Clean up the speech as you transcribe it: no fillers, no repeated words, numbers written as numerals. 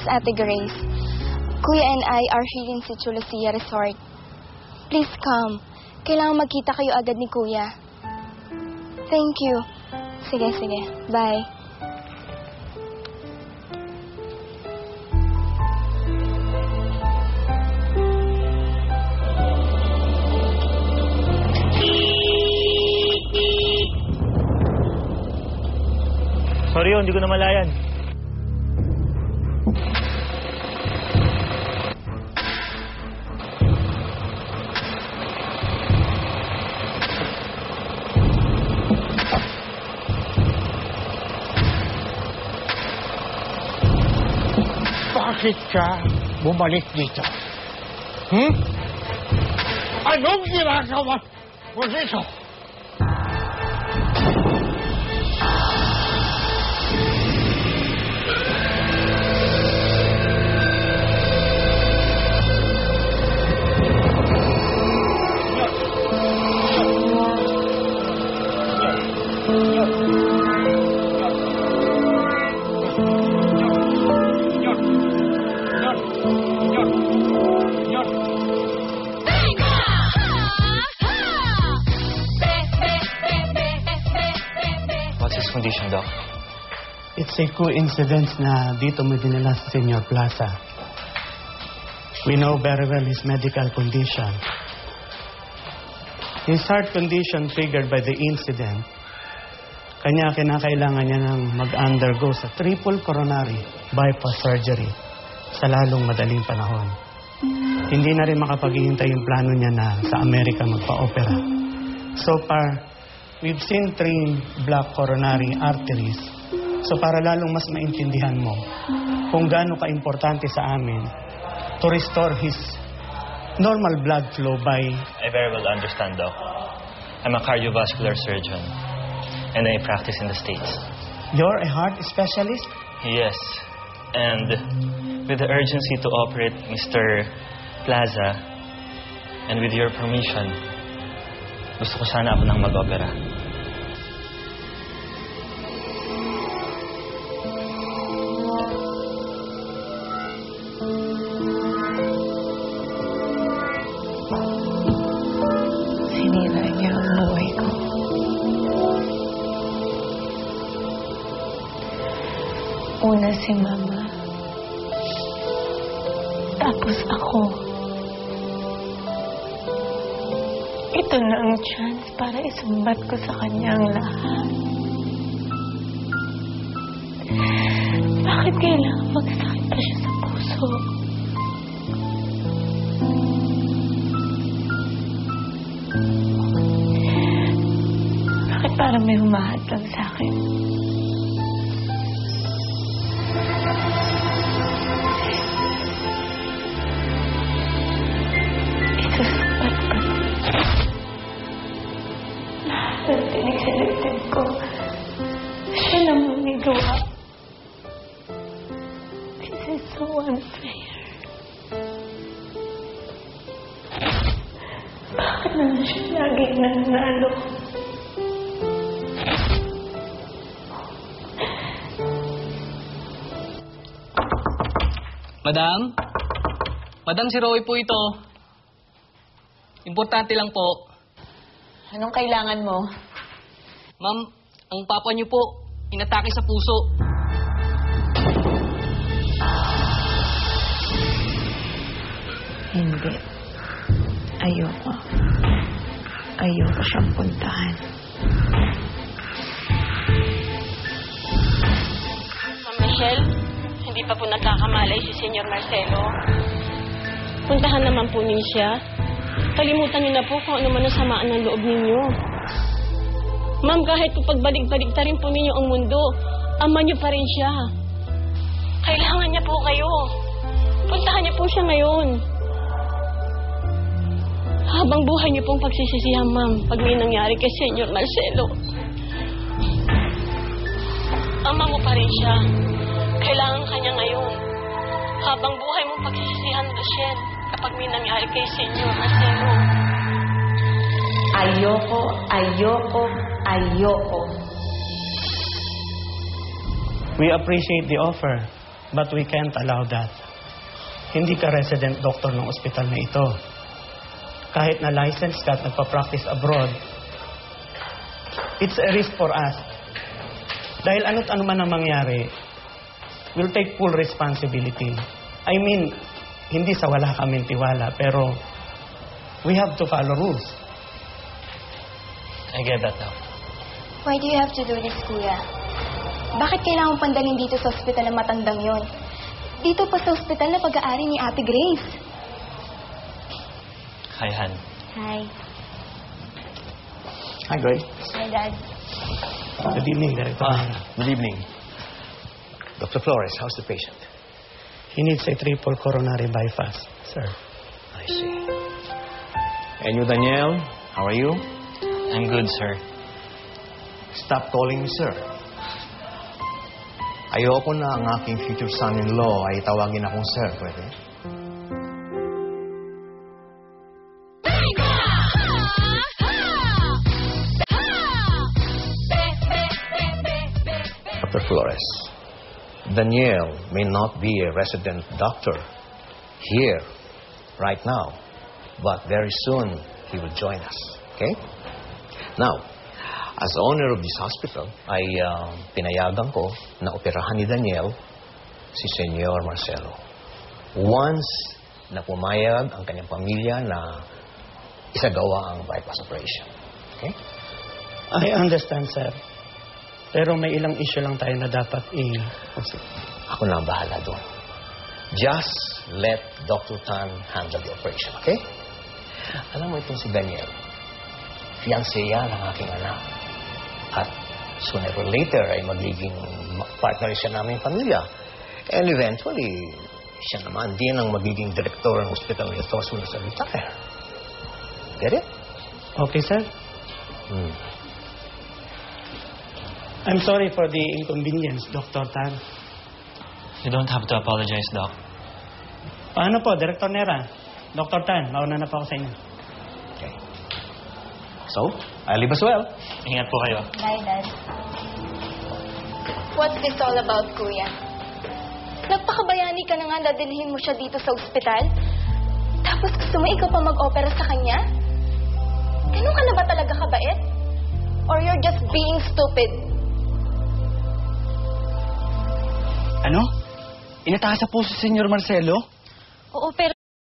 is Ate Grace. Kuya and I are here in Sitio Lucia Resort. Please come. Kailangan magkita kayo agad ni Kuya. Thank you. Sige. Bye. Sorry, hindi ko na malayan. Bakit ka bumalik dito? Anong ginagawa mo dito? What's his condition, Doc? It's a coincidence na dito mo dinala sa Senior Plaza. We know very well his medical condition. His heart condition triggered by the incident, kanya kinakailangan niya ng mag-undergo sa triple coronary bypass surgery sa lalong madaling panahon. Hindi na rin makapaghihintay yung plano niya na sa Amerika magpa-opera. So far, we've seen 3 blocked coronary arteries. So para lalong mas maintindihan mo kung gaano ka-importante sa amin to restore his normal blood flow by... I very well understand, Doc. I'm a cardiovascular surgeon, and I practice in the States. You're a heart specialist? Yes, and with the urgency to operate Mr. Plaza, and with your permission, gusto ko sana ako nang mag-opera. Sinira niya ang buhay ko. Una si Mama. Tapos ako. Ito na ang chance para isumbat ko sa kanya ang lahat. Bakit kailangan magsakit pa siya sa puso? Bakit parang may humahad lang sa akin? Isusumbat ko. Lahat ng tinig sa dibdib ko, siya naman may gawa. This is so unfair. Bakit naman siya laging nanalo? Madam? Madam, si Roy po ito. Importante lang po. Anong kailangan mo? Ma'am, ang papa niyo po, inatake sa puso. Hindi. Ayoko. Ayoko siyang puntahan. Ma'am Michelle, hindi pa po nagkakamalay si Senyor Marcelo. Puntahan naman po niyo siya. Kalimutan niyo na po kung ano man ang samaan ng loob ninyo. Ma'am, kahit po pagbalik-balikta rin po ninyo ang mundo, ama niyo pa rin siya. Kailangan niya po kayo. Puntahan niyo po siya ngayon. Habang buhay niyo pong pagsisisihan, ma'am, pag may nangyari kay Senyor Marcelo. Ama mo pa rin siya. Kailangan ka niya ngayon. Habang buhay mong pagsisisihan, Rochelle, kapag may nangyari kay Senyor Marcelo. Ayoko, ayoko, ayoko. We appreciate the offer, But we can't allow that. Hindi ka resident doctor ng ospital na ito. Kahit na license ka at nagpa-practice abroad, it's a risk for us. Dahil ano't ano man ang mangyari, we'll take full responsibility. I mean, hindi sa wala kaming tiwala, pero we have to follow rules. I get that now. Why do you have to do this, Kuya? Bakit kailangan pandalhin dito sa ospital ng matandang yon? Dito pa sa ospital na pag-aari ni Ate Grace. Hi, Han. Hi. Hi, Grace. Hi, Dad. Good evening, Director. Good evening. Dr. Flores, how's the patient? He needs a triple coronary bypass, sir. I see. And you, Danielle, how are you? I'm good, sir. Stop calling me sir. Ayoko na ang aking future son-in-law ay tawagin akong sir, pwede? Dr. Flores, Daniel may not be a resident doctor here right now, but very soon he will join us, okay? Now, as owner of this hospital, ay pinayagan ko na operahan ni Daniel si Senyor Marcelo. Once na pumayag ang kanyang pamilya na isagawa ang bypass operation. Okay? I understand, sir. Pero may ilang issue lang tayo na dapat Ako na ang bahala doon. Just let Dr. Tan handle the operation, okay? Alam mo itong si Daniel, fiancé yan ng aking anak. At sooner or later ay magiging partner siya naming pamilya. And eventually, siya naman din ang magiging direktor ng hospital ng ito as soon as I retire. Get it? Okay, sir? I'm sorry for the inconvenience, Dr. Tan. You don't have to apologize, Doc. Paano po, Director Nera? Dr. Tan, mauna na po ako sa inyo. Okay. So, I leave as well. Ingat po kayo. Bye, Dad. What's this all about, Kuya? Nagpakabayani ka na nga dadalhin mo siya dito sa ospital? Tapos gusto mo ikaw pa mag-opera sa kanya? Ganun ka na ba talaga kabait? Or you're just being stupid? Ano? Inatasan po si Senyor Marcelo? Oo, pero